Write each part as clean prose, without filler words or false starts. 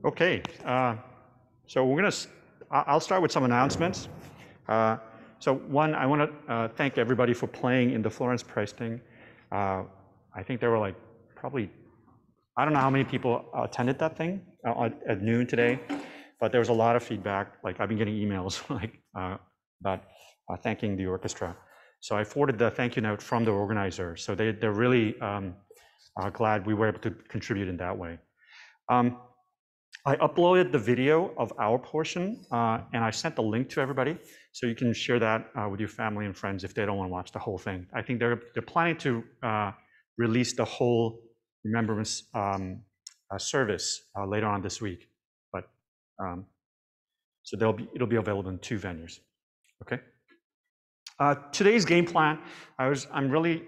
Okay, so I'll start with some announcements. So one, I want to thank everybody for playing in the Florence Prize thing. I think there were like probably, I don't know how many people attended that thing at noon today, but there was a lot of feedback. Like I've been getting emails like about thanking the orchestra. So I forwarded the thank you note from the organizer. So they're really glad we were able to contribute in that way. I uploaded the video of our portion and I sent the link to everybody. So you can share that with your family and friends if they don't want to watch the whole thing. I think they're planning to release the whole remembrance service later on this week. But so it'll be available in 2 venues. Okay. Today's game plan, I'm really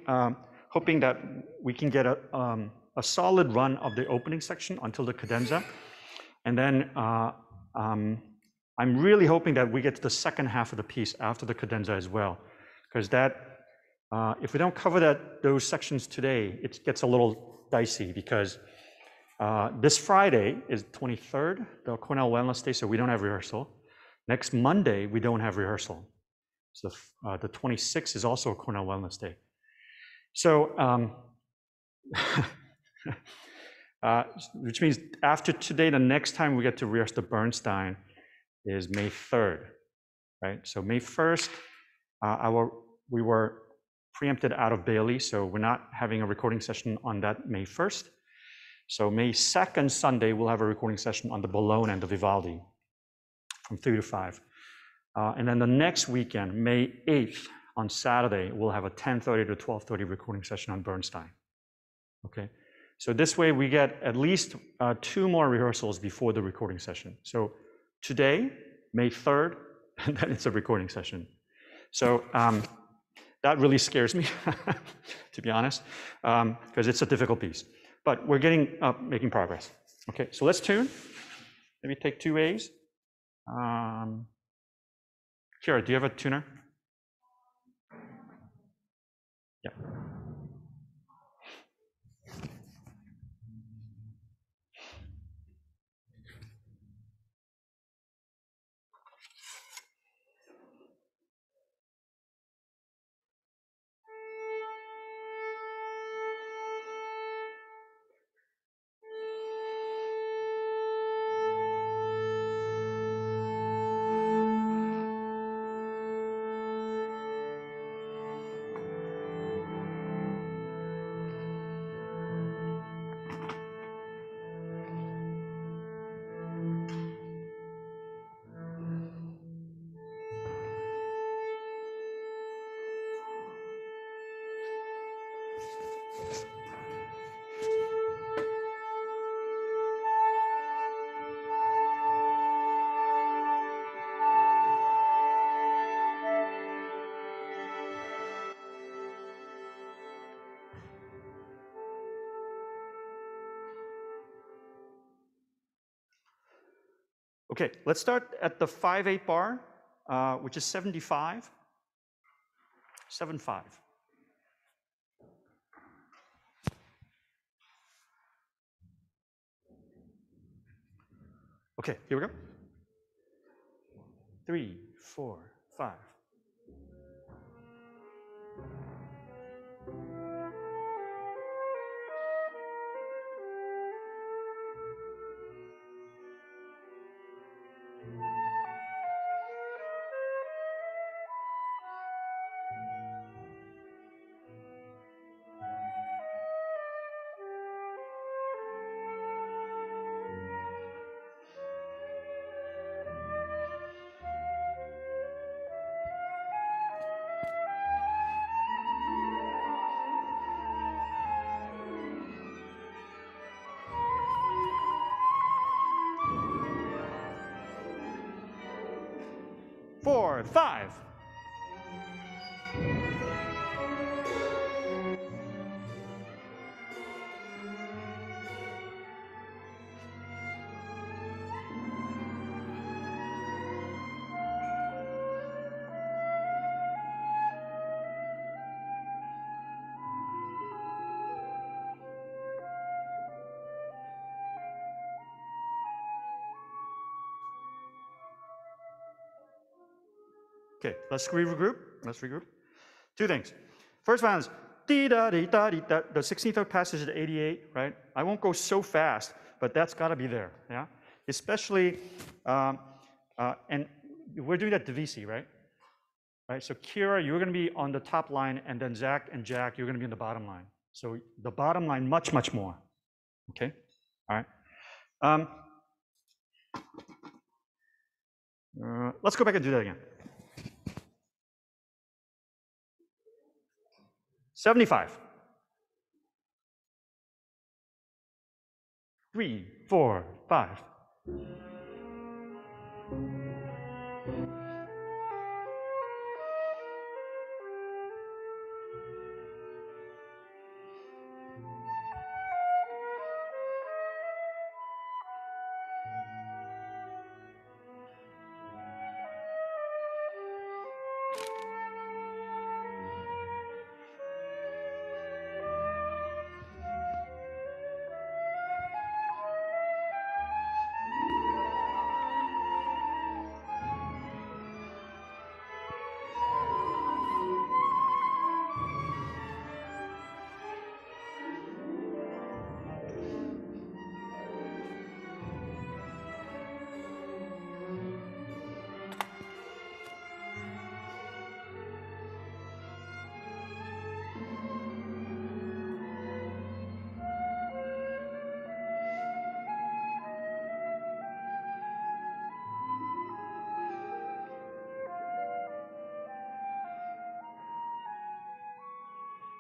hoping that we can get a solid run of the opening section until the cadenza. And then I'm really hoping that we get to the second half of the piece after the cadenza as well, because that if we don't cover those sections today, it gets a little dicey because this Friday is 23rd, the Cornell Wellness Day, so we don't have rehearsal. Next Monday, we don't have rehearsal. So the 26th is also a Cornell Wellness Day. So which means after today, the next time we get to rehearse the Bernstein is May 3rd, right? So May 1st, we were preempted out of Bailey, so we're not having a recording session on that May 1st. So May 2nd, Sunday, we'll have a recording session on the Bologna and the Vivaldi from 3 to 5. And then the next weekend, May 8th, on Saturday, we'll have a 10:30 to 12:30 recording session on Bernstein, okay? So this way we get at least 2 more rehearsals before the recording session. So today, May 3rd, and then it's a recording session. So that really scares me, to be honest, because it's a difficult piece. But we're making progress. Okay, so let's tune. Maybe take 2 A's. Kira, do you have a tuner? Yeah. Okay, let's start at the 5/8 bar, which is 75, 7/5. Okay, here we go. 3, 4, 5. Four, 5. Okay, let's regroup. Let's regroup. Two things. First one is dee da dee da dee da. The 16th passage is 88, right? I won't go so fast, but that's got to be there, yeah. Especially, and we're doing that divisi, right? Right. So Kira, you're going to be on the top line, and then Zach and Jack, you're going to be in the bottom line. So the bottom line, much, much more. Okay. All right. Let's go back and do that again. 75. 3, 4, 5.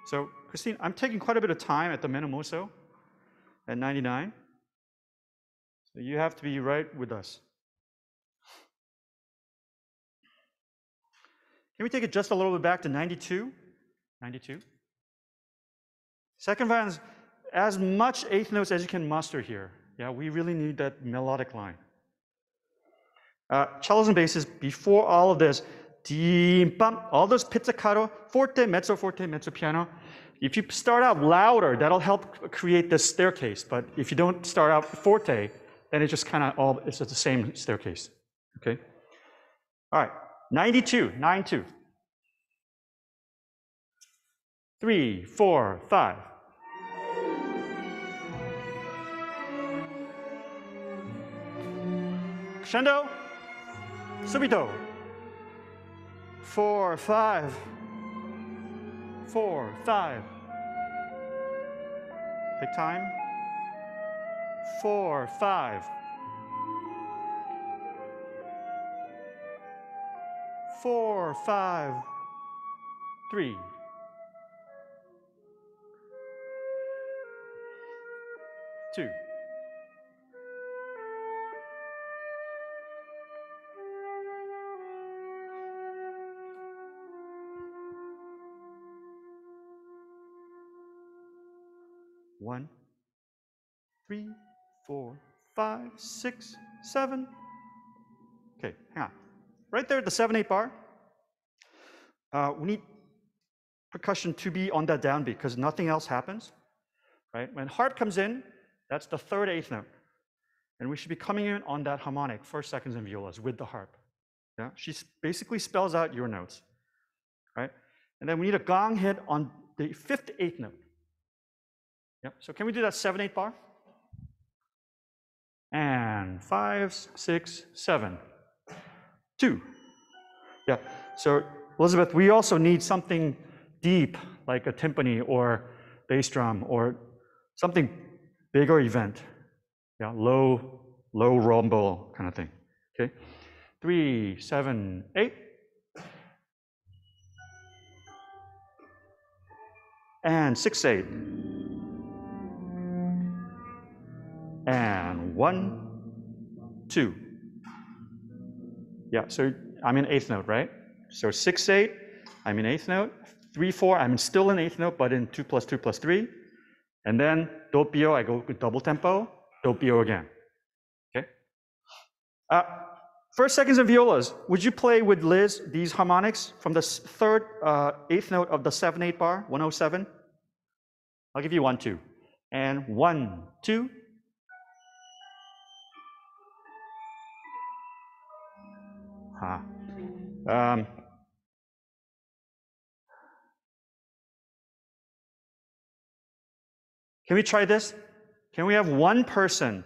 So, Christine, I'm taking quite a bit of time at the Menomoso at 99. So you have to be right with us. Can we take it just a little bit back to 92? 92. Second one is as much eighth notes as you can muster here. Yeah, we really need that melodic line. Cellos and basses, before all of this, all those pizzicato, forte, mezzo piano. If you start out louder, that'll help create this staircase. But if you don't start out forte, then it's just kind of all, it's just the same staircase. Okay? All right, 92, 9-2. 3, 4, 5. Crescendo, subito. 4, 5. 4, 5. Take time. 4, 5. 4, 5. 3. 2. 1, 3, 4, 5, 6, 7. Okay, hang on. Right there at the 7/8 bar, we need percussion to be on that downbeat because nothing else happens. Right? When harp comes in, that's the third eighth note. And we should be coming in on that harmonic, first, seconds, and violas with the harp. Yeah? She basically spells out your notes. Right? And then we need a gong hit on the fifth eighth note. Yep. So can we do that 7/8 bar? And 5, 6, 7. 2. Yeah. So Elizabeth, we also need something deep like a timpani or bass drum or something bigger event. Yeah, low rumble kind of thing. Okay. 3, 7, 8. And 6, 8. And 1, 2. Yeah, so I'm in eighth note, right? So 6, 8, I'm in eighth note. 3, 4, I'm still in eighth note, but in 2 plus 2 plus 3. And then doppio, I go with double tempo, doppio again. Okay? First, seconds, and violas. Would you play with Liz these harmonics from the third eighth note of the 7/8 bar, 107? I'll give you 1, 2. And 1, 2. Can we try this? Can we have one person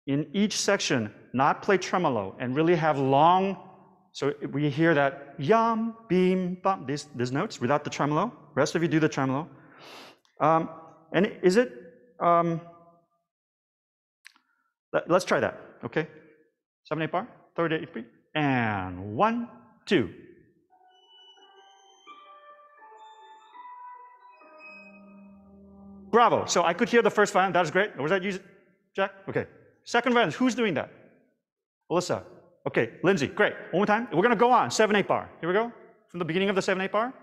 in each section not play tremolo and really have long, so we hear that yum, beam, bum, these notes without the tremolo. Rest of you do the tremolo. And is it, let's try that, okay? 7/8 bar, third 8 beat, and 1, 2. Bravo, so I could hear the first violin, that was great. Was that you, Jack? Okay. Second violin, who's doing that? Alyssa. Okay, Lindsay, great. One more time. We're gonna go on, 7/8 bar. Here we go, from the beginning of the 7/8 bar.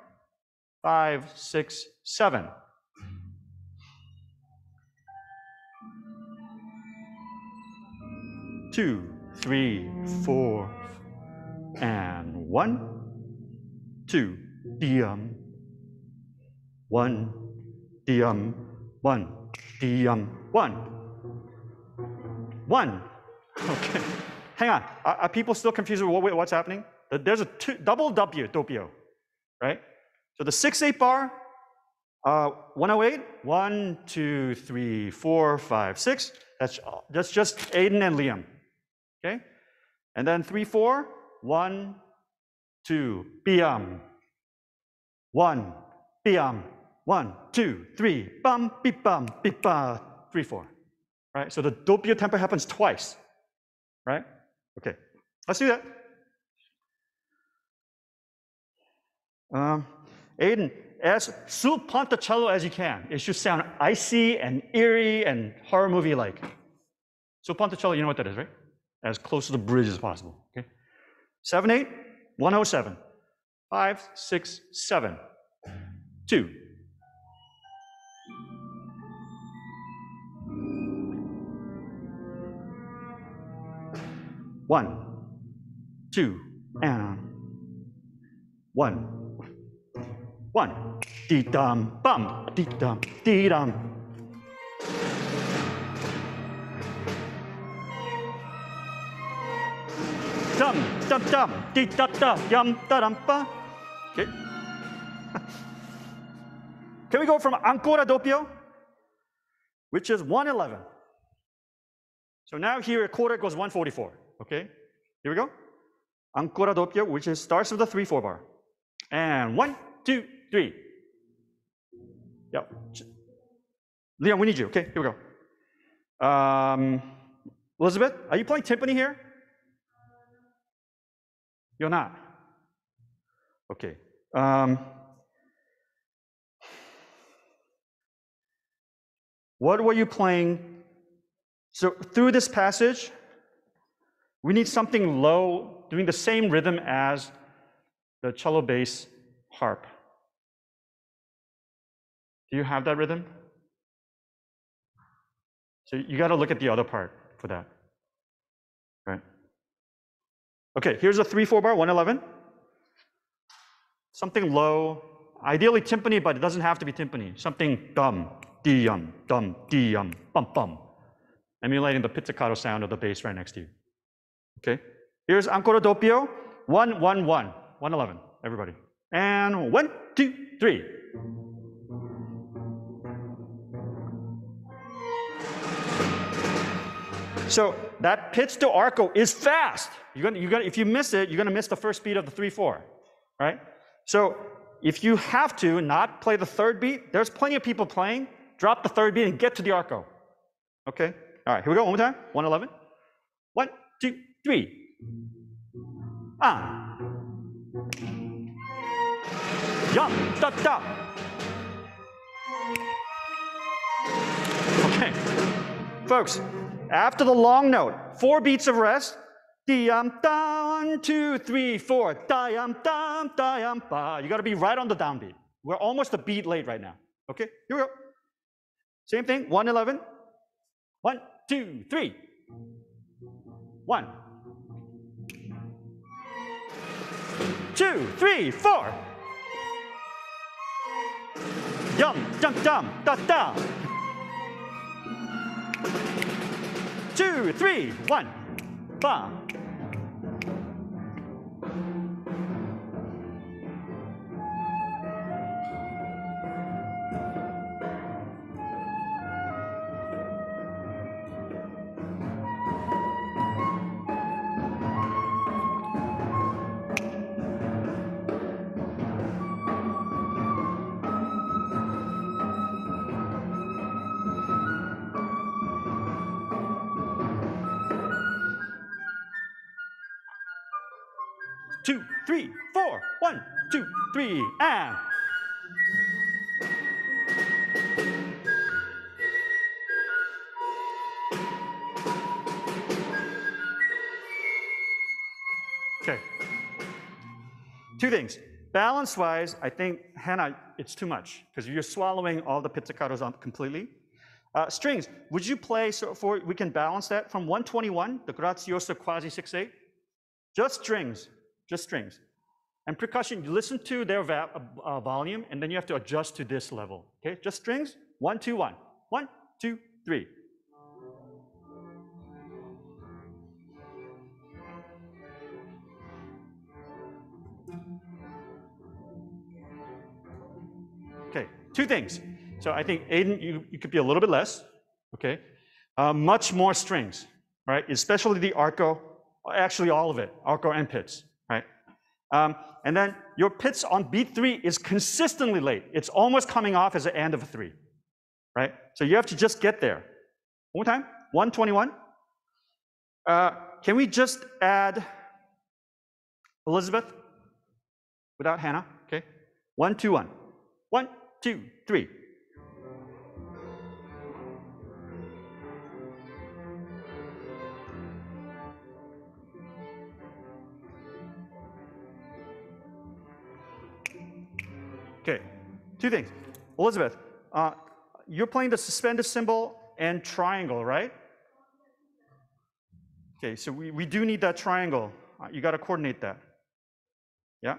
5, 6, 7. Two, 3, 4, and 1, 2, dum, 1, dum, 1, dum, 1, 1. Okay, hang on. Are people still confused with what's happening? There's a double W, doppio, right? So the 6/8 bar, 108, 1, 2, 3, 4, 5, 6. That's just Aiden and Liam. Okay, and then 3, 4, 1, 2, biam, 1, biam, 1, 2, 3, bum, beep, bum, beep, 3, 4. Right, so the doppio tempo happens twice. Right? Okay, let's do that. Aiden, as sul ponticello as you can. It should sound icy and eerie and horror movie-like. Sul ponticello, you know what that is, right? As close to the bridge as possible. Okay. 7/8, 107. 5, 6, 7. 2. One, 2, and 1, 1. Dee dum bum, dee dum, dee dum. Dum dum dum, dee da da, yum da dum ba. Okay. Can we go from ancora doppio, which is 111? So now here a quarter goes 144. Okay, here we go. Ancora doppio, which starts with the 3/4 bar. And 1, 2, 3. Yep. Leon, we need you. Okay, here we go. Elizabeth, are you playing timpani here? You're not. Okay. What were you playing? So through this passage, we need something low, doing the same rhythm as the cello, bass, harp. Do you have that rhythm? So you got to look at the other part for that. Right? Okay, here's a 3/4 bar, 111. Something low, ideally timpani, but it doesn't have to be timpani. Something dum, dum, bum, bum. Emulating the pizzicato sound of the bass right next to you. Okay, here's ancora doppio, 1, 1, 1, 111, everybody. And 1, 2, 3. So that pitch to arco is fast. If you miss it, you're gonna miss the first beat of the 3/4, right? So if you have to not play the third beat, there's plenty of people playing. Drop the third beat and get to the arco. Okay. All right. Here we go. One more time. 111. 1, 2, 3. Yum da da. Okay, folks. After the long note, 4 beats of rest. Dum, 1, 2, 3, 4. Dum, dum, dum, ba. You got to be right on the downbeat. We're almost a beat late right now. Okay, here we go. Same thing. 111. 1, 2, 3. 1, 2, 3, 4. Yum, dum, dum, da, da. 2, 3, 1. Ba. 3, 4. 1, 2, 3, and. Okay. Two things. Balance-wise, I think, Hannah, it's too much because you're swallowing all the pizzicatos completely. Strings, would you play so we can balance that from 121, the grazioso quasi 6/8? Just strings, just strings. And percussion, you listen to their volume, and then you have to adjust to this level. Okay, just strings. 1, 2, 1. 1, 2, 3. Okay, two things. So I think Aiden, you could be a little bit less. Okay, much more strings, right? Especially the arco, actually all of it, arco and pits, right? And then your pits on beat 3 is consistently late. It's almost coming off as the end of a 3, right? So you have to just get there. One more time, 121. Can we just add Elizabeth without Hannah? Okay, 1, 2, 1. 1, 2, 3. Okay, two things. Elizabeth, you're playing the suspended cymbal and triangle, right? Okay, so we do need that triangle. You got to coordinate that. Yeah?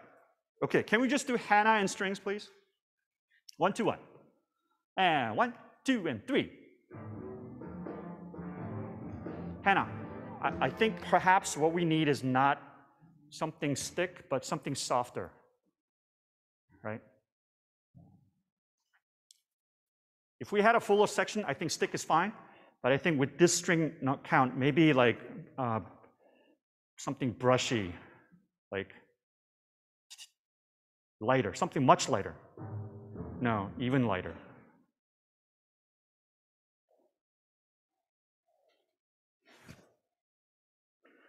Okay, can we just do Hannah and strings, please? 1, 2, 1. And 1, 2, and 3. Hannah, I think perhaps what we need is not something stick, but something softer, right? If we had a fuller section, I think stick is fine, but I think with this string count, maybe like something brushy, like lighter, something much lighter. No, even lighter.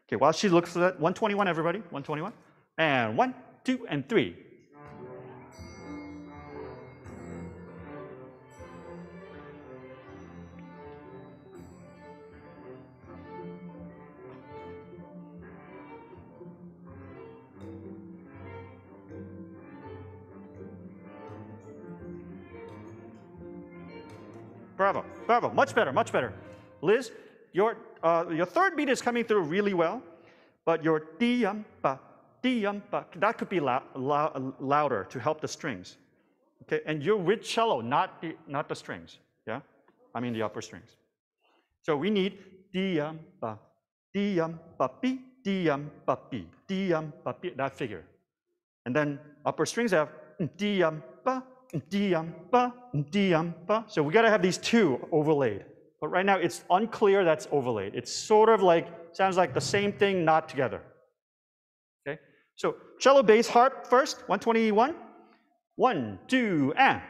Okay, while she looks for that, 121, everybody, 121. And 1, 2, and 3. Bravo, bravo, much better, much better. Liz, your third beat is coming through really well, but your di-yum-ba, that could be louder to help the strings. Okay, and you're with cello, not the strings, yeah? I mean the upper strings. So we need di-yum-ba, di-yum-ba-bi, di-yum-ba-bi, di-yum-ba-bi, that figure. And then upper strings have di-yum-ba, di-yum-ba. So we got to have these two overlaid. But right now it's unclear that's overlaid. It's sort of like, sounds like the same thing, not together. Okay, so cello, bass, harp first, 121. 1, 2, and.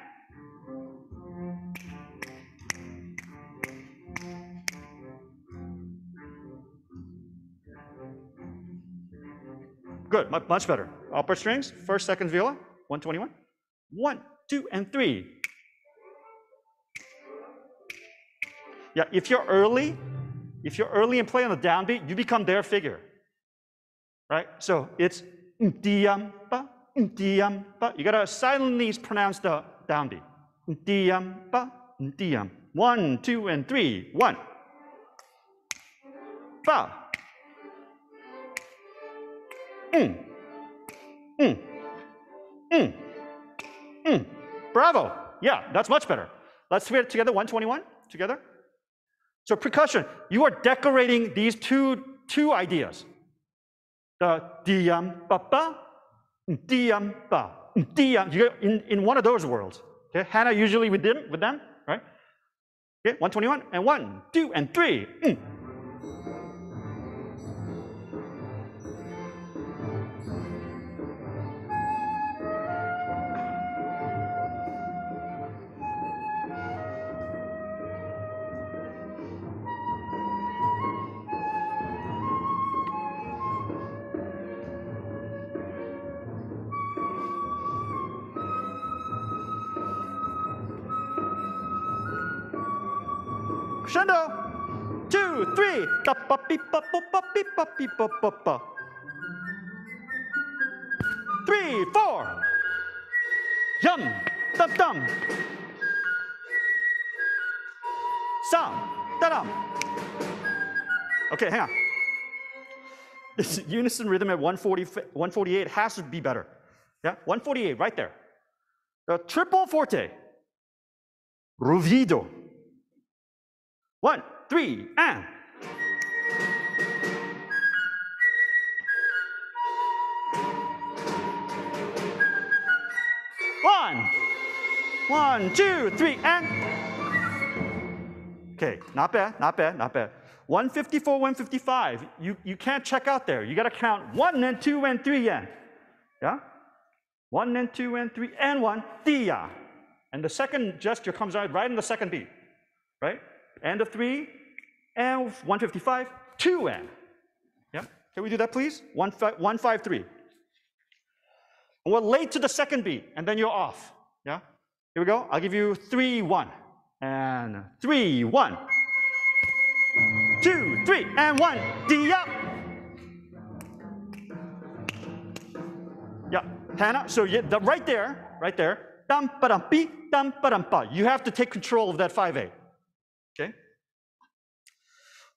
Good, much better. Upper strings, first, second viola, 121. 1, 2, and 3. Yeah, if you're early and play on the downbeat, you become their figure, right? So it's di-yum-ba, di-yum-ba. You gotta silently pronounce the downbeat. Di-yum-ba, di-yum. 1, 2, and 3. 1. Ba. Bravo. Yeah, that's much better. Let's hear it together, 121, together. So percussion, you are decorating these two ideas. The di-yum-ba-ba, di-yum-ba, di-yum. You're in one of those worlds. Okay, Hannah usually with them, right? Okay, 121, and 1, 2, and 3. crescendo. 2, 3. Da ba beep ba bo ba beep ba beep ba ba ba. 3, 4. Yum, dum dum. Sam, da dum. Okay, hang on. This unison rhythm at 148 has to be better. Yeah, 148, right there. The triple forte. Ruvido. 1, 3, and. One, 2, 3, and. Okay, not bad, not bad, not bad. 154, 155. You can't check out there. You got to count 1 and 2 and 3 and. Yeah? 1 and 2 and 3 and 1. Dia. And the second gesture comes out right in the second beat. Right? End of 3 and 155, 2 and. Yeah? Can we do that, please? 1, 5, 3. And we're late to the second beat, and then you're off. Yeah? Here we go. I'll give you 3, 1. And 3, 1. 2, 3, and 1. Dia. Yeah, Hannah. So right there. Dum ba dum pi, dum ba dum pa. You have to take control of that 5/8. Okay.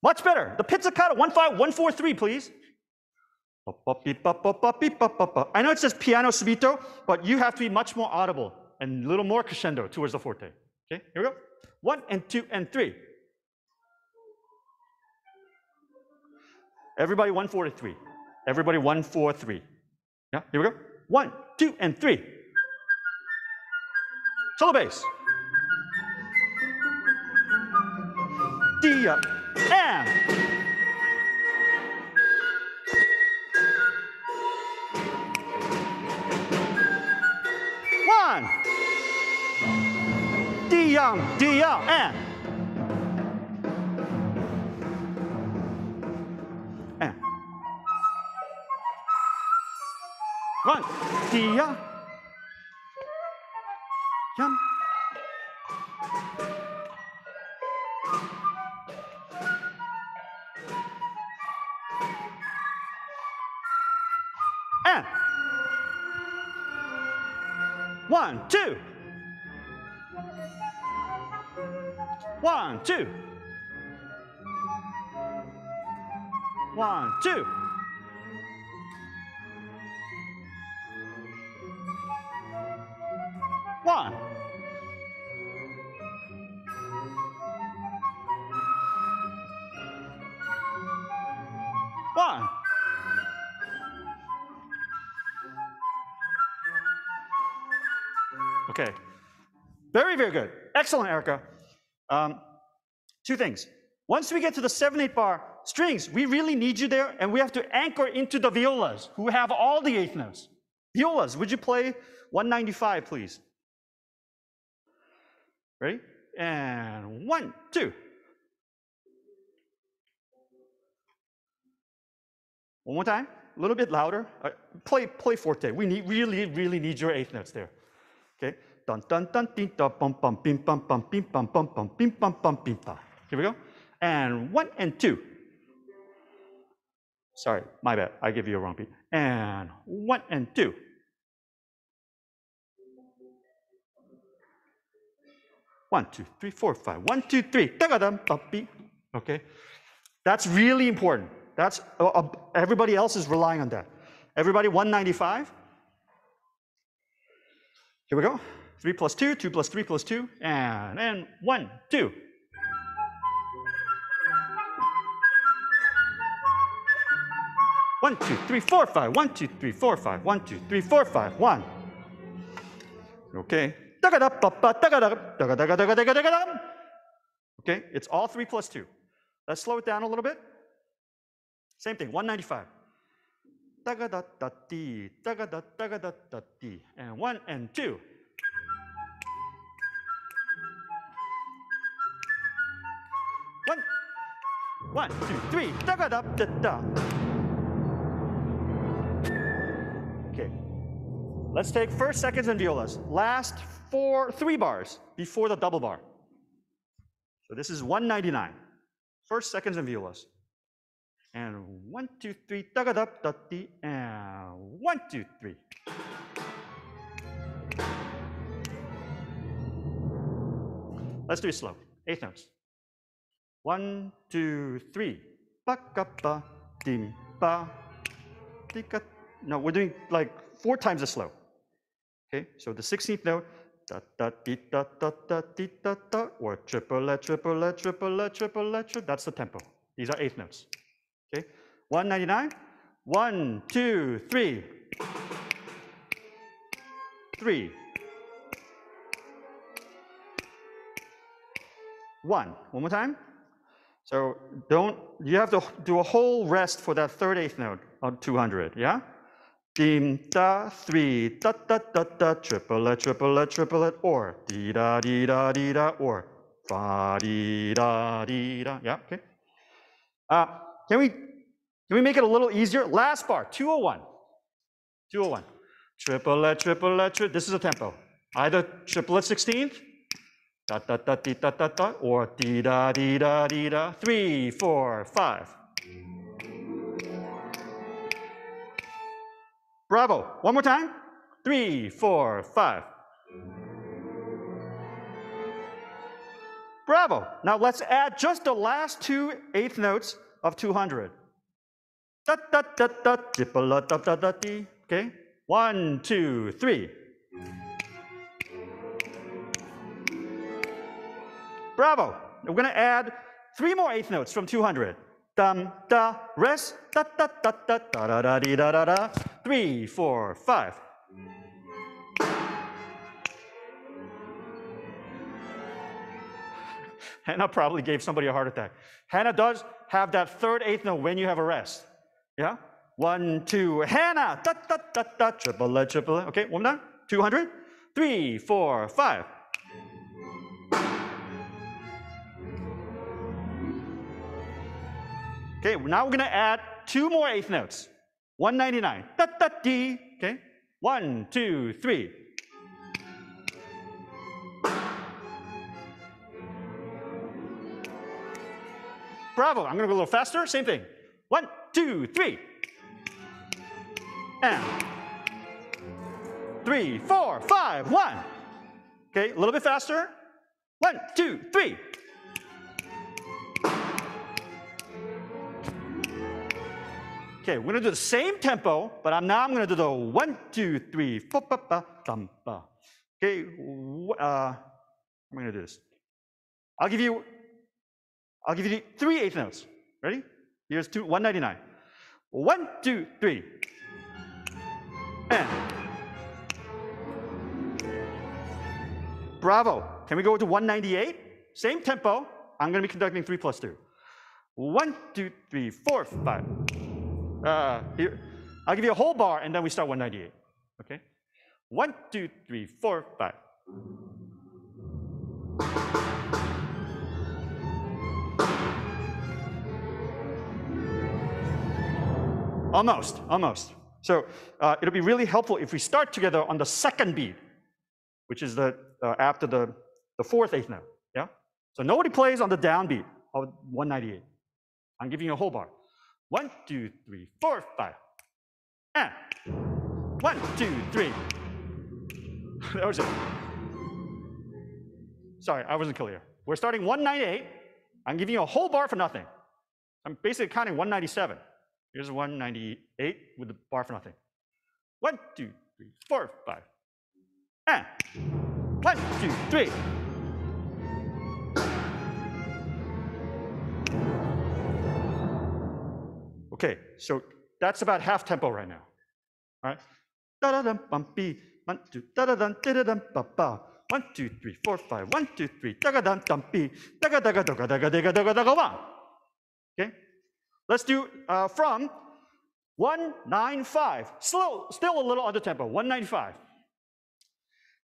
Much better. The pizzicato 1, 5, 1, 4, 3, please. I know it says piano subito, but you have to be much more audible and a little more crescendo towards the forte. Okay, here we go. 1 and 2 and 3. Everybody 1, 4 to 3. Everybody 1, 4, 3. Yeah, here we go. 1, 2, and 3. Solo bass. D up and. One. D young, and. And. One. D young. Yum. And. 1, 2. 1, 2. 1, 2. 1. One. Okay. Very, very good. Excellent, Erica. 2 things. Once we get to the 7/8 bar strings, we really need you there, and we have to anchor into the violas, who have all the 8th notes. Violas, would you play 195, please? Ready? And 1, 2. One more time, a little bit louder. Play forte. We really need your 8th notes there. Okay. Dun dun dun ding dun bum bum bim bum bum bim bum bum bum bim bum bum bim bum. Here we go. And 1 and 2. Sorry, my bad. I gave you a wrong beat. And 1 and 2. One, 2, 3, 4, 5. 1, 2, 3. Okay. That's really important. That's everybody else is relying on that. Everybody 195. Here we go. 3 plus 2, 2 plus 3 plus 2, and 1, 2. One, 2, 3, 4, 5. 1, 2, 3, 4, 5. 1, 2, 3, 4, 5. 1. Okay. Okay, it's all 3 plus 2. Let's slow it down a little bit. Same thing, 195. And 1 and 2. One, 2, 3. Okay. Let's take first, seconds, and violas. Last 3 bars before the double bar. So this is 199. First, seconds, and violas. And 1, 2, 3, da-ga-da-da-dee, and 1, 2, 3. Let's do it slow. Eighth notes. 1, 2, 3. Ba-ga-ba, dim, ba. No, we're doing like 4 times as slow. Okay, so the 16th note, da da dee da da da dee da da, or triplet, triplet, triplet, triplet, that's the tempo. These are eighth notes. Okay, 199. 1, 2, 3. 3. 1. One more time. So you have to do a whole rest for that third eighth note on 200, yeah? Dim, da, 3, da, da, da, da, triplet, triplet, triplet, or dee, da, dee, da, dee, da, or fa, dee, da, dee, da, yeah, okay? Can we make it a little easier? Last bar, 201. 201. Triplet, triplet, triplet, this is a tempo. Either triplet 16th, da da da dee da da da, or dee da dee da dee da. 3, 4, 5. Bravo. One more time. 3, 4, 5. Bravo. Now let's add just the last 2 eighth notes of 200. Da da da da da da da da dee. Okay. 1, 2, 3. Bravo. We're going to add 3 more eighth notes from 200. Dum, da, rest, da, da, da, da, da, da, da, dee, da, da, da. 3, 4, 5. Hannah probably gave somebody a heart attack. Hannah does have that third eighth note when you have a rest. Yeah? 1, 2, Hannah, da, da, da, da, triplet, triplet. Okay, one more time. 200. 3, 4, 5. Okay, now we're going to add 2 more eighth notes. 199. Da, da, dee. Okay, 1, 2, 3. Bravo. I'm going to go a little faster. Same thing. 1, 2, 3. And 3, 4, 5, 1. Okay, a little bit faster. 1, 2, 3. Okay, we're going to do the same tempo, but now I'm going to do the 1, 2, 3, 4, ba, ba, dum, ba. Okay, I'm going to do this. I'll give you 3 eighth notes. Ready? Here's 199. 1, 2, 3. And bravo. Can we go to 198? Same tempo. I'm going to be conducting 3 plus 2. 1, 2, 3, 4, 5. Here, I'll give you a whole bar, and then we start 198. Okay? 1, 2, 3, 4, 5. Almost, almost. So it'll be really helpful if we start together on the second beat, which is after the 4th eighth note. Yeah? So nobody plays on the downbeat of 198. I'm giving you a whole bar. 1, 2, 3, 4, 5. And 1, 2, 3. That was it. Sorry, I wasn't clear. We're starting 198. I'm giving you a whole bar for nothing. I'm basically counting 197. Here's 198 with the bar for nothing. 1, 2, 3, 4, 5. And 1, 2, 3. Okay, so that's about half tempo right now. All right. Da da dum bum be 1, 2 da da dum da da dum ba ba. 1, 2, 3, 4, 5. 1, 2, 3 da ga dum dum be da ga da ga da ga da ga da ga da ga da ga 1. Okay. Let's do from 195. Slow, still a little under tempo. 195.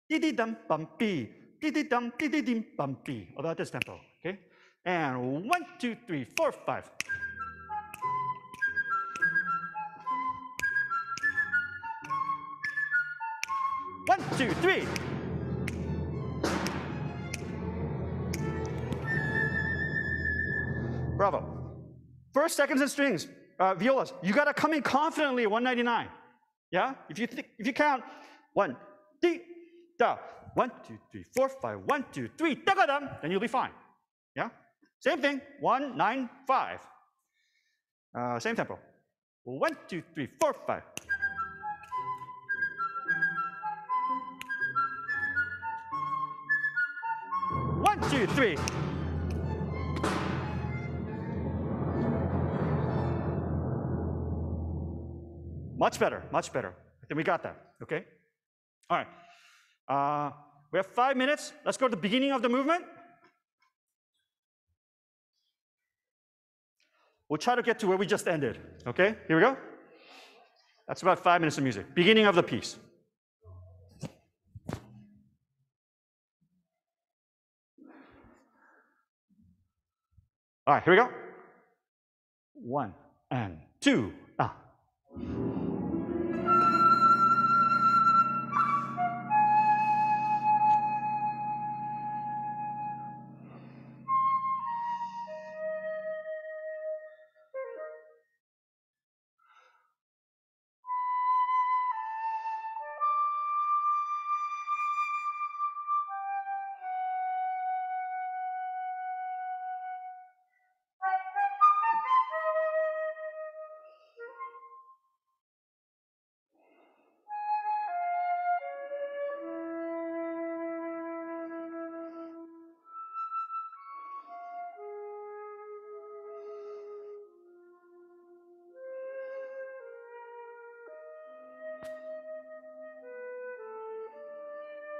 Dee dum bum be dee dum dim bum be. About this tempo. Okay. And 1, 2, 3, 4, 5. 1, 2, 3. Bravo. First, seconds, and strings, violas. You got to come in confidently at 199. Yeah? If you count 1, 2, da, 1, 2, 3, 4, 5, 1, 2, 3, da, da, da, then you'll be fine. Yeah? Same thing. 1, 9, 5. Same tempo. 1, 2, 3, 4, 5. One, two, three. Much better, much better. I think we got that, okay? All right. We have 5 minutes. Let's go to the beginning of the movement. We'll try to get to where we just ended, okay? Here we go. That's about 5 minutes of music. Beginning of the piece. All right, here we go. 1 and 2.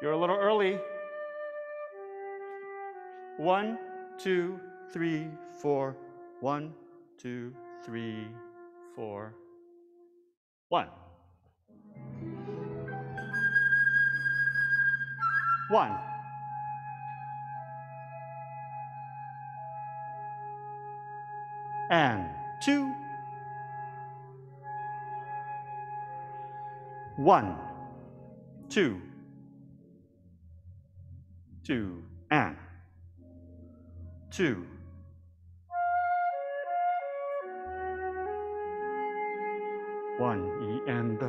You're a little early. 1, 2, 3, 4. 1, 2, 3, 4. 1. 1. And 2. 1, 2, 2, and 2. 1, E and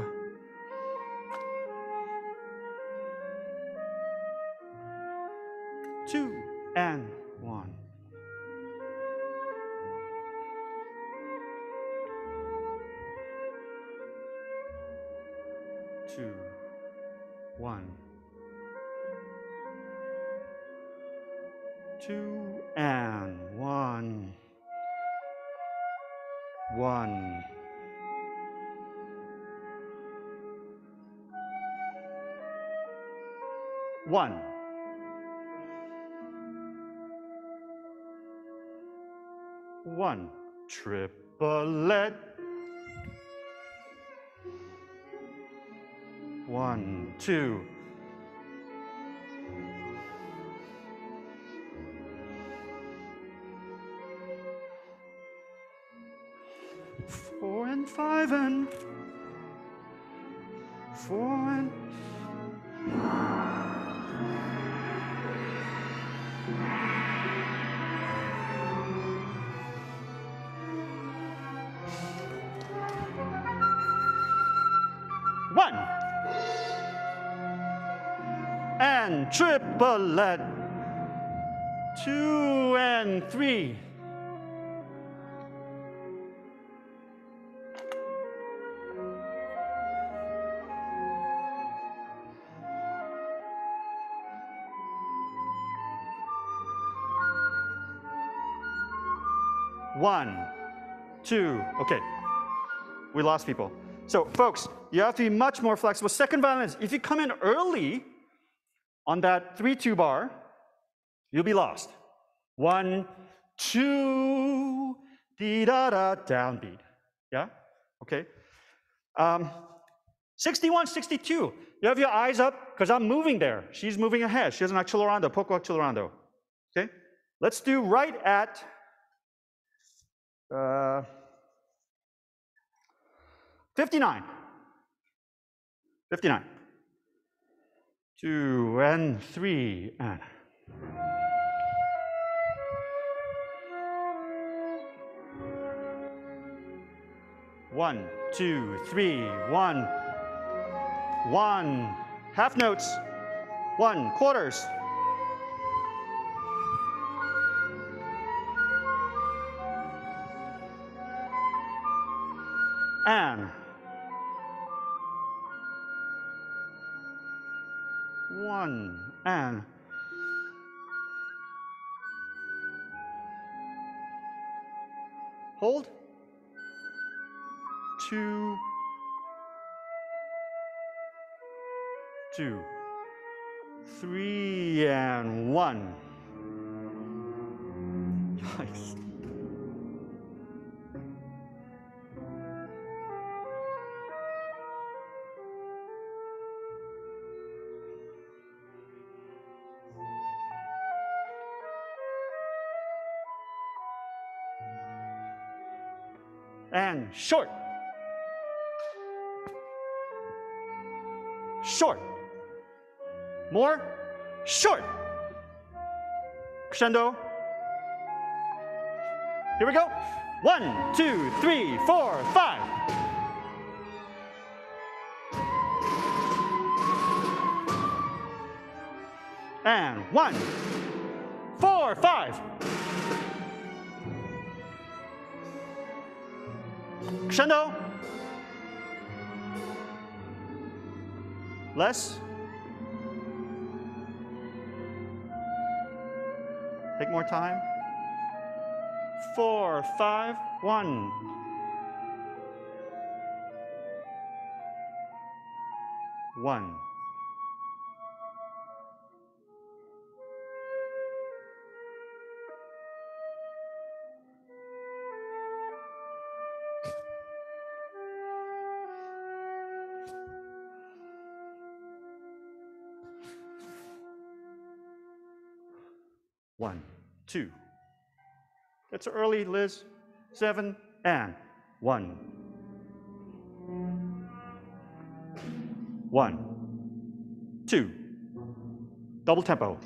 2 and 1. 2, 1. 2 and 1. 1. 1. 1. Triplet. 1, 2. 4 and 5 and 4 and 1 and triplet. 2 and 3. 1, 2. Okay, we lost people. So folks, you have to be much more flexible. Second violin, if you come in early on that 3-2 bar, you'll be lost. 1, 2, dee-da-da, downbeat. Yeah? Okay. 61, 62. You have your eyes up, because I'm moving there. She's moving ahead. She has an accelerando, poco accelerando. Okay? Let's do right at 59. 59. 2 and 3 and 1, 2, 3, 1. 1. Half notes. 1. Quarters. And 1 and hold. 2, 2, 3 and 1. Yikes. And short. Short. More. Short. Crescendo. Here we go. 1, 2, 3, 4, 5. And 1, 4, 5. Crescendo. Less. Take more time. 4, 5, 1. 1. One, 2. That's early, Liz. 7 and 1. 1, 2. Double tempo.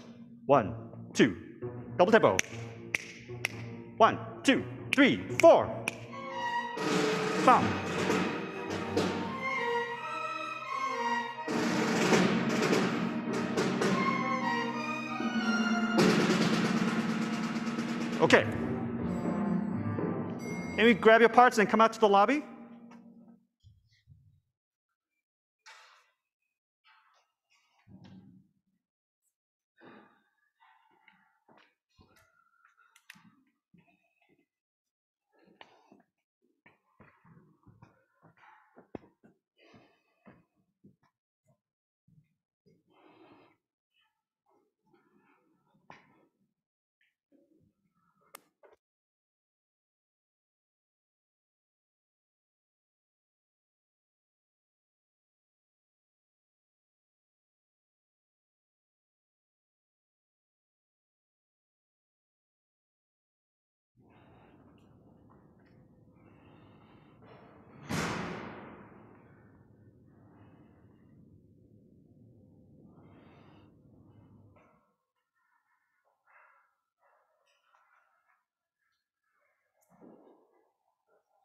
1, 2. Double tempo. 1, 2, 3, 4. Bam. Okay. Can we grab your parts and come out to the lobby?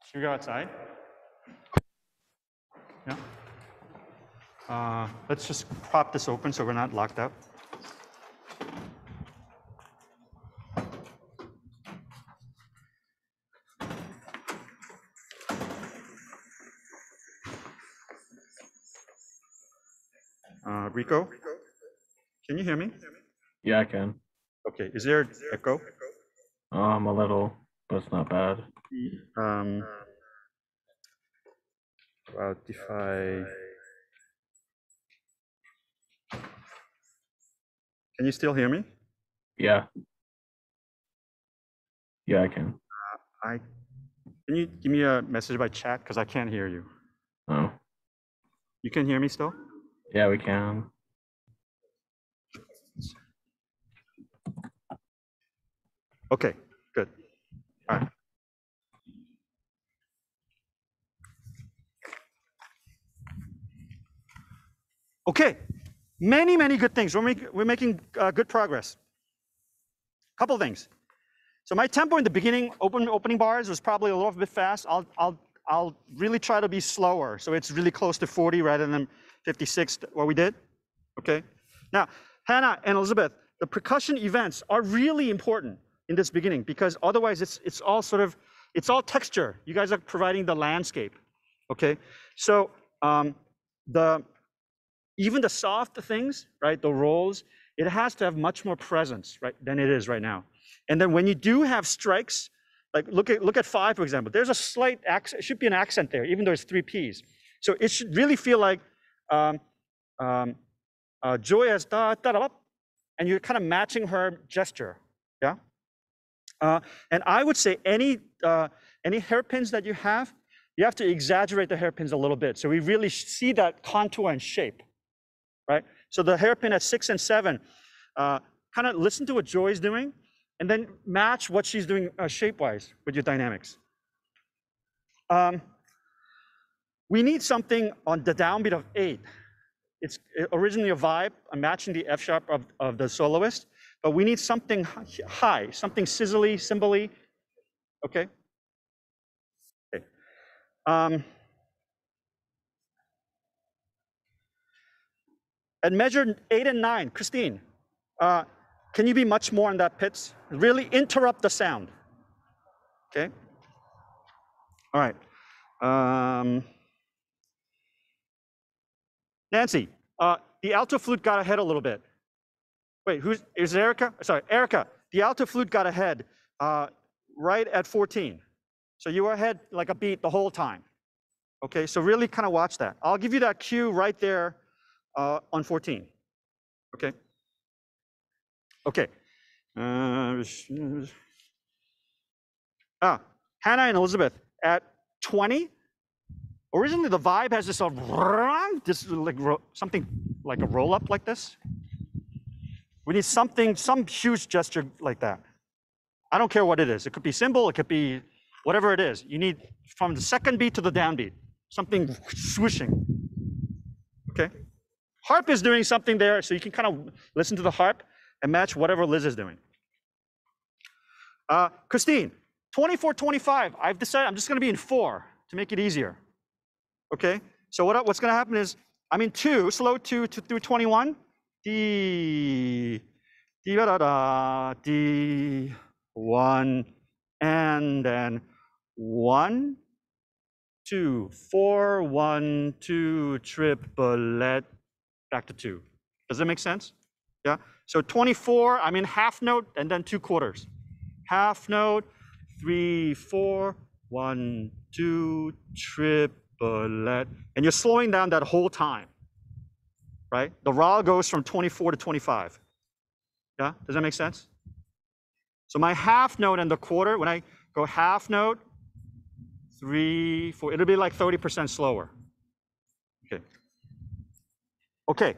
Should we go outside? Yeah. Let's just prop this open so we're not locked up. Rico, can you hear me? Yeah, I can. Okay, is there echo? A little, but it's not bad. About if I... Can you still hear me? Yeah. Yeah, I can. Can you give me a message by chat? Because I can't hear you. Oh. You can hear me still? Yeah, we can. Okay, good. All right. Okay, many good things. We're making good progress. Couple things. So my tempo in the beginning, opening bars was probably a little bit fast. I'll really try to be slower, so it's really close to 40 rather than 56, what we did, okay? Now, Hannah and Elizabeth, the percussion events are really important in this beginning because otherwise it's all sort of, it's all texture. You guys are providing the landscape, okay? So even the soft things, right, the rolls, it has to have much more presence, right, than it is right now. And then when you do have strikes, like look at 5, for example, there's a slight accent, it should be an accent there, even though it's 3 Ps. So it should really feel like Joy has da da da, and you're kind of matching her gesture, yeah? And I would say any hairpins that you have to exaggerate the hairpins a little bit. So we really see that contour and shape, right? So the hairpin at 6 and 7, kind of listen to what Joy's doing, and then match what she's doing shape-wise with your dynamics. We need something on the downbeat of 8. It's originally a vibe. I'm matching the F sharp of the soloist, but we need something high, something sizzly, cymbally, okay? Okay. At measure 8 and 9, Christine, can you be much more on that pitch? Really interrupt the sound, okay? All right. Nancy, the alto flute got ahead a little bit. Wait, is it Erica? Sorry, Erica, the alto flute got ahead right at 14. So you were ahead like a beat the whole time. Okay, so really kind of watch that. I'll give you that cue right there on 14. Okay. Okay. Hannah and Elizabeth at 20. Originally, the vibe has this sort of like something like a roll up like this. We need something, some huge gesture like that. I don't care what it is. It could be cymbal, it could be whatever it is. You need from the second beat to the downbeat, something swooshing. Okay. Harp is doing something there, so you can kind of listen to the harp and match whatever Liz is doing. Christine, 24, 25. I've decided I'm just going to be in 4 to make it easier. Okay. So what's going to happen is I'm in 2, slow 2 through 21. D, da da da, D, 1, and then 1, 2, 4, 1, 2, triplet, back to 2. Does that make sense? Yeah. So 24, I'm in half note and then 2 quarters. Half note, 3, 4, 1, 2, triplet, and you're slowing down that whole time, right? The raw goes from 24 to 25. Yeah, does that make sense? So my half note and the quarter, when I go half note, 3, 4, it'll be like 30% slower. Okay. Okay.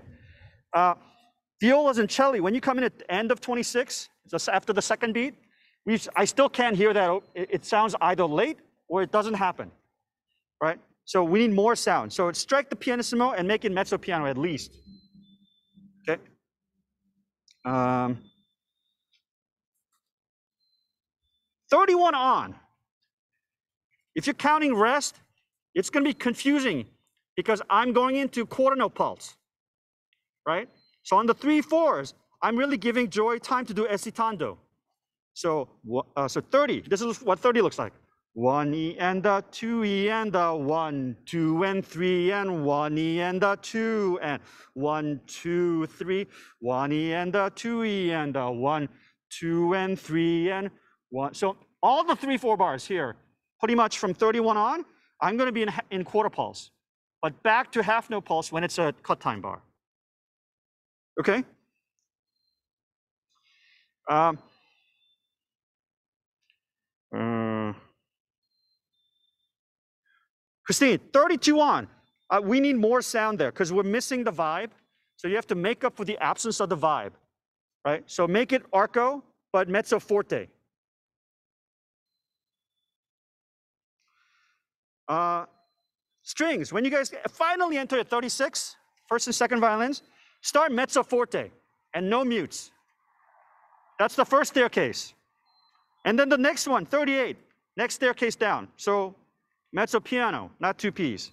Violas and cello, when you come in at the end of 26, just after the second beat, I still can't hear that. It sounds either late or it doesn't happen, right? So we need more sound. So strike the pianissimo and make it mezzo piano at least. Okay. 31 on. If you're counting rest, it's going to be confusing because I'm going into quarter note pulse, right? So on the 3, 4s, I'm really giving Joy time to do esitando. So 30, this is what 30 looks like. 1 E and a 2 E and a 1, 2 and 3 and 1 E and a 2 and 1, 2, 3, 1 E and a 2 E and a 1, 2 and 3 and 1. So all the 3, 4 bars here, pretty much from 31 on, I'm going to be in quarter pulse, but back to half note pulse when it's a cut time bar. Okay. Christine, 32 on. We need more sound there because we're missing the vibe. So you have to make up for the absence of the vibe, right? So make it arco, but mezzo forte. Strings, when you guys finally enter at 36, first and second violins, start mezzo forte and no mutes. That's the first staircase. And then the next one, 38, next staircase down. So mezzo piano, not 2 Ps.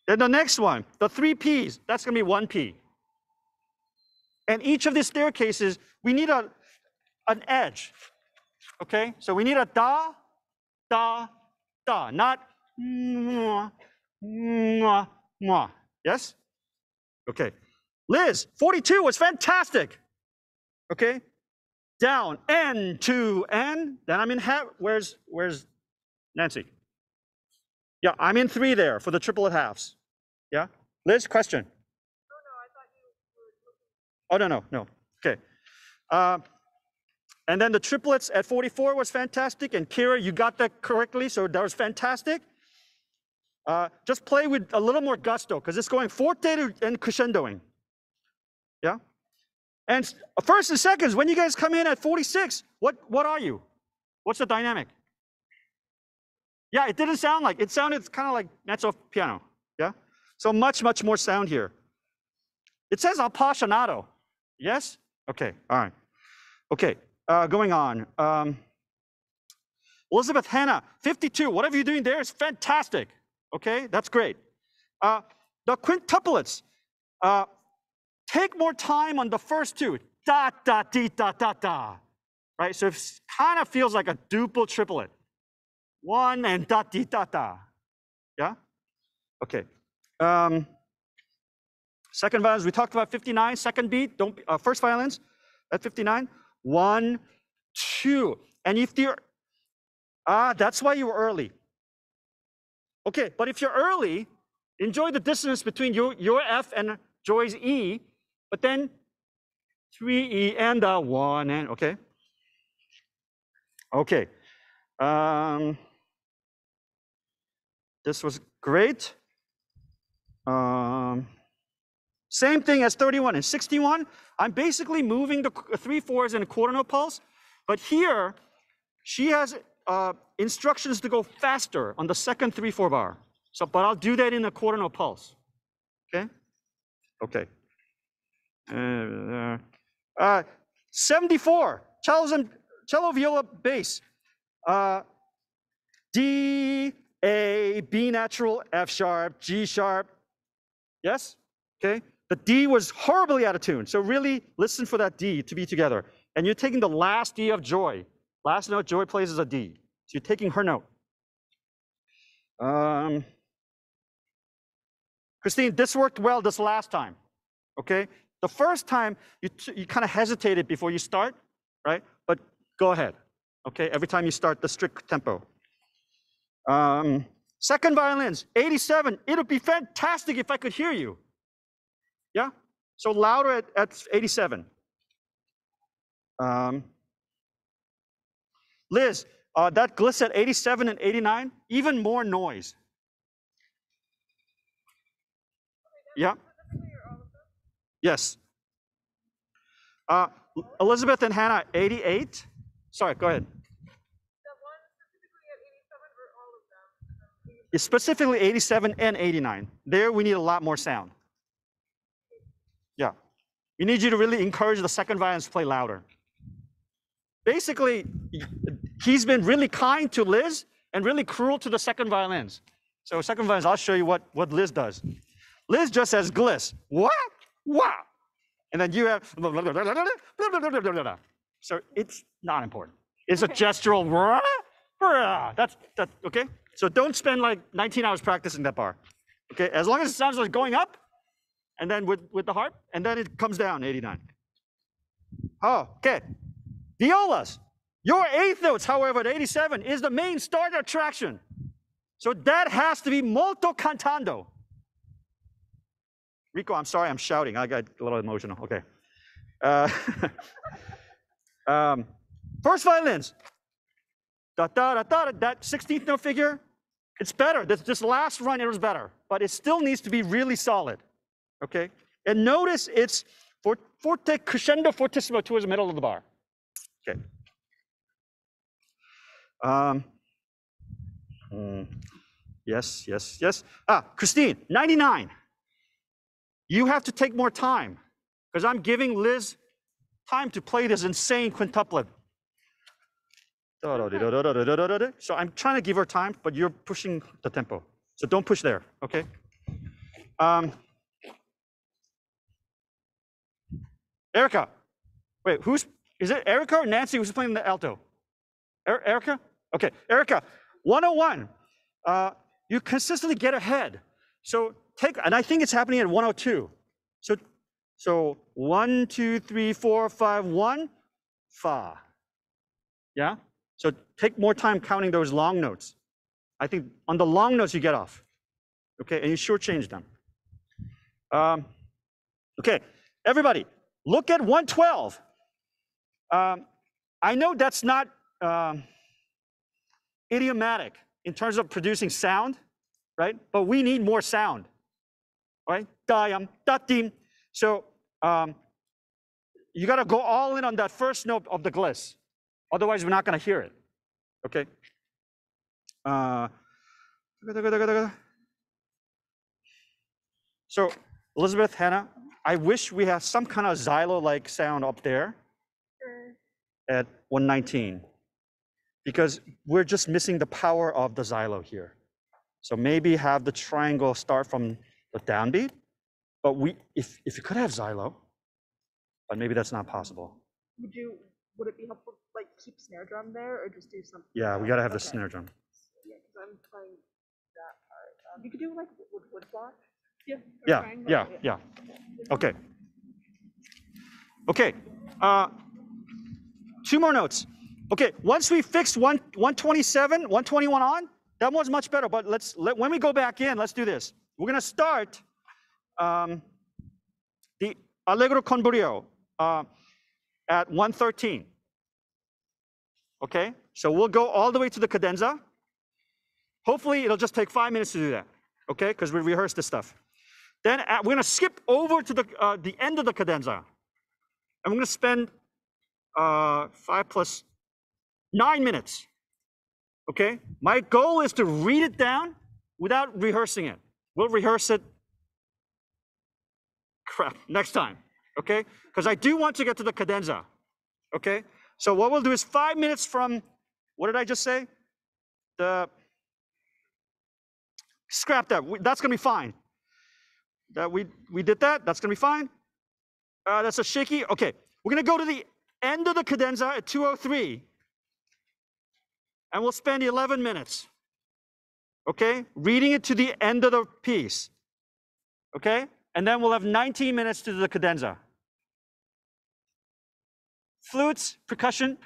Then the next one, the 3 Ps, that's gonna be 1 P. And each of these staircases, we need an edge, okay? So we need a da, da, da, not mwah, mwah, mwah. Yes? Okay. Liz, 42 was fantastic. Okay? Down, N to N. Then I'm in half. Where's Nancy? Yeah, I'm in 3 there for the triplet halves. Yeah? Liz, question? Oh, no. Okay. And then the triplets at 44 was fantastic. And Kira, you got that correctly, so that was fantastic. Just play with a little more gusto, because it's going forte and crescendoing. Yeah? And first and seconds, when you guys come in at 46, what are you? What's the dynamic? Yeah, it didn't sound like, it sounded kind of like mezzo piano. Yeah? So much more sound here. It says appassionato. Yes? Okay, all right. Okay, going on. Elizabeth Hannah, 52, whatever you're doing there is fantastic. Okay, that's great. The quintuplets, take more time on the first 2. Da, da, dee, da, da, da. Right, so it kind of feels like a duple triplet. 1 and da, dee, da, da. Yeah? Okay. Second violins, we talked about 59, second beat, first violins at 59. 1, 2. And if you're, that's why you were early. Okay, but if you're early, enjoy the dissonance between your F and Joy's E, but then 3E and 1 and, okay? Okay. This was great. Same thing as 31 and 61. I'm basically moving the 3/4s in a quarter note pulse, but here she has instructions to go faster on the second 3/4 bar. So, but I'll do that in a quarter note pulse. Okay? Okay. 74, cello, viola, bass. D, A, B natural, F sharp, G sharp. Yes? Okay? The D was horribly out of tune. So really listen for that D to be together. And you're taking the last D of Joy. Last note Joy plays is a D. So you're taking her note. Christine, this worked well this last time. Okay? The first time you kind of hesitated before you start, right? But go ahead. Okay? Every time you start the strict tempo. Second violins, 87. It'll be fantastic if I could hear you. Yeah? So louder at 87. Liz, that gliss at 87 and 89, even more noise. Yeah? Yes. Elizabeth and Hannah, 88. Sorry, go ahead. It's specifically 87 and 89. There we need a lot more sound. Yeah. We need you to really encourage the second violins to play louder. Basically, he's been really kind to Liz and really cruel to the second violins. So second violins, I'll show you what Liz does. Liz just says gliss. What? Wow. And then you have so it's not important. It's a gestural that's okay? So don't spend like 19 hours practicing that bar. Okay, as long as it sounds like going up, and then with the harp, and then it comes down 89. Oh, okay. Violas. Your eighth notes, however, at 87 is the main starter attraction. So that has to be molto cantando. Rico, I'm sorry, I'm shouting. I got a little emotional. Okay. First violins. Da, da, da, da, that 16th note figure, it's better. This last run, it was better. But it still needs to be really solid. Okay? And notice it's forte, crescendo, fortissimo towards the middle of the bar. Okay. Yes, yes, yes. Christine, 99. You have to take more time because I'm giving Liz time to play this insane quintuplet. So I'm trying to give her time, but you're pushing the tempo. So don't push there, okay? Erica, wait, is it Erica or Nancy who's playing the alto? Erica? Okay, Erica, 101. You consistently get ahead. So and I think it's happening at 102. So 1, 2, 3, 4, 5, 1, fa. Yeah? So take more time counting those long notes. I think on the long notes you get off. Okay, and you shortchange them. Okay, everybody, look at 112. I know that's not idiomatic in terms of producing sound, right? But we need more sound, right? Dayam, datim. So you got to go all in on that first note of the gliss. Otherwise, we're not going to hear it, okay? So Elizabeth, Hannah, I wish we had some kind of xylo-like sound up there at 119, because we're just missing the power of the xylo here. So maybe have the triangle start from the downbeat, but if you could have xylo, but maybe that's not possible. Would it be helpful to like keep snare drum there or just do something? Yeah, we got to have the snare drum. Yeah, because I'm playing that part. You could do like wood block. Yeah. Okay. Okay. Two more notes. Okay, once we fixed 127, 121 on, that one's much better. But when we go back in, let's do this. We're gonna start the Allegro con brio at 113. Okay, so we'll go all the way to the cadenza. Hopefully, it'll just take 5 minutes to do that. Okay, because we rehearsed this stuff. Then we're gonna skip over to the end of the cadenza, and we're gonna spend 5 plus 9 minutes. Okay, my goal is to read it down without rehearsing it. We'll rehearse it next time, okay? Because I do want to get to the cadenza, okay? So what we'll do is 5 minutes from, what did I just say? Scrap that, that's gonna be fine. That we did that, that's gonna be fine. That's a shaky, okay. We're gonna go to the end of the cadenza at 2:03, and we'll spend 11 minutes, okay? Reading it to the end of the piece, okay? And then we'll have 19 minutes to do the cadenza. Flutes, percussion,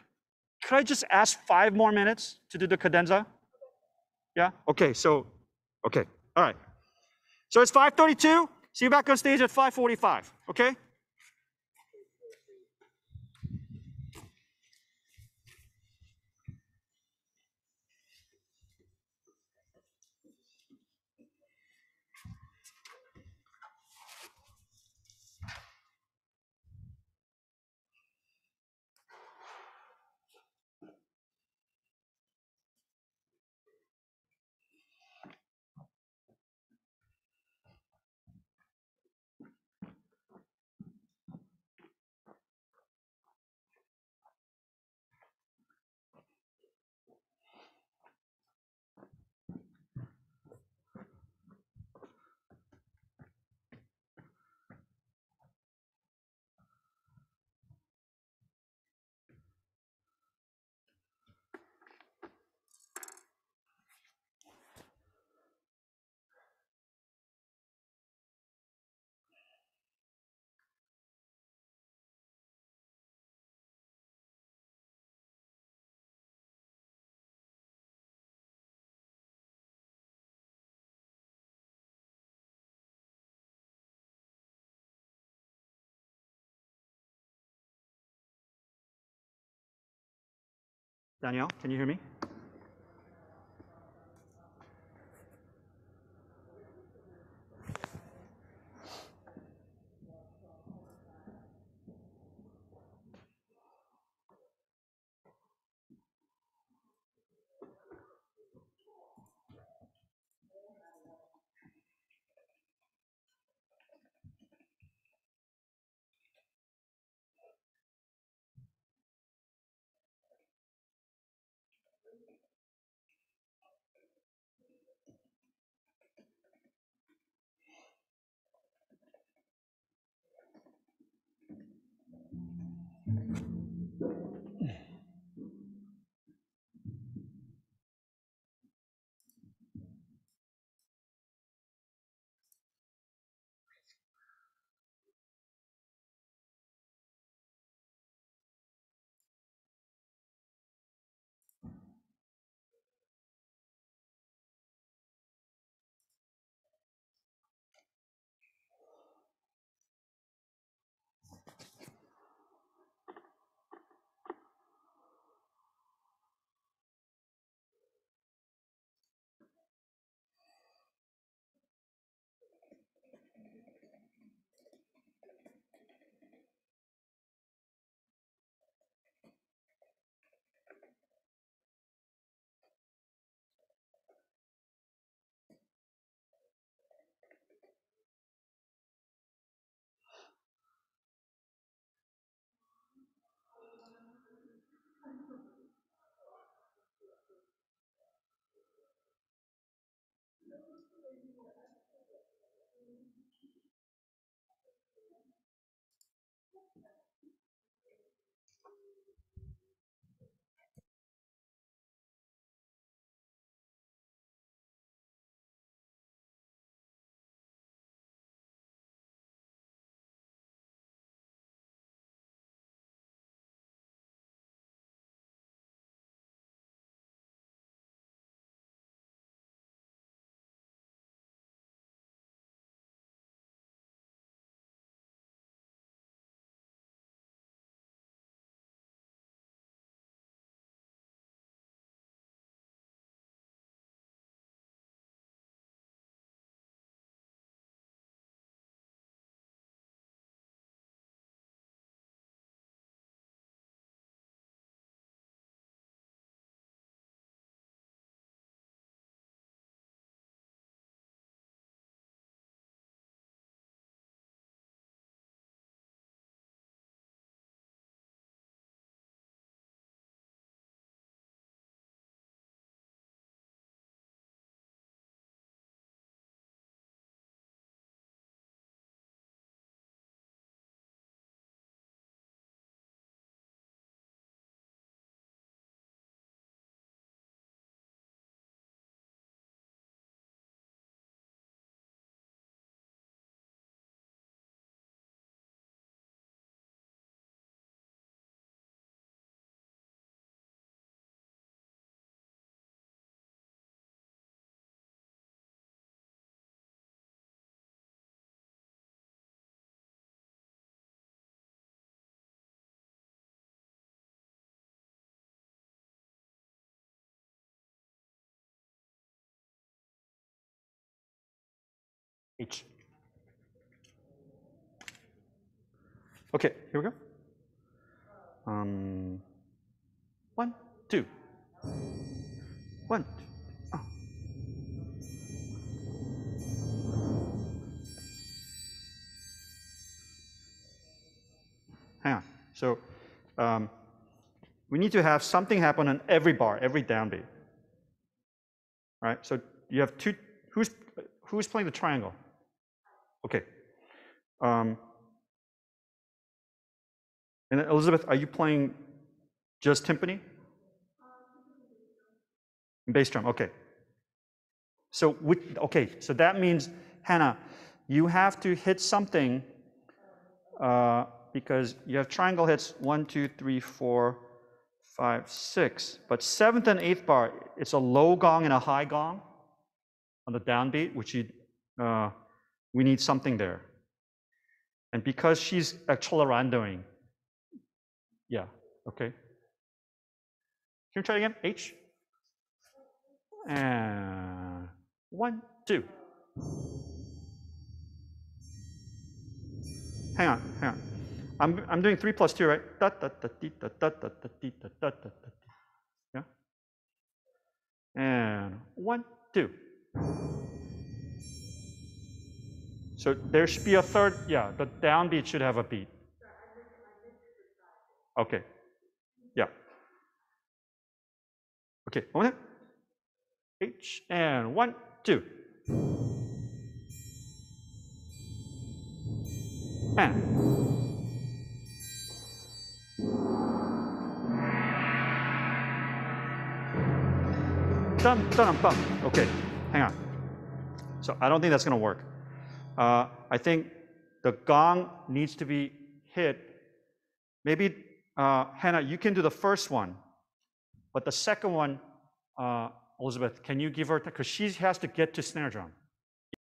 could I just ask 5 more minutes to do the cadenza? Yeah, okay, okay, all right. So it's 5:32, see you back on stage at 5:45, okay? Danielle, can you hear me? H. Okay, here we go. 1, 2. 1, 2. Oh. Hang on. So we need to have something happen on every bar, every downbeat. Right? So you have two. Who's playing the triangle? Okay. And Elizabeth, are you playing just timpani? Bass drum. Okay. So so that means, Hannah, you have to hit something because you have triangle hits 1, 2, 3, 4, 5, 6. But 7th and 8th bar, it's a low gong and a high gong on the downbeat, which we need something there. And because she's accelerandoing, yeah, okay. Can we try again? H. And 1, 2. Hang on. I'm doing 3 plus 2, right? Yeah. And 1, 2. So there should be a third. Yeah, the downbeat should have a beat. Okay. Yeah. Okay. One more time. H and 1, 2. And. Dun, dun, dun. Okay, hang on. So I don't think that's going to work. I think the gong needs to be hit. Maybe, Hannah, you can do the first one, but the second one, Elizabeth, can you give her, because she has to get to snare drum.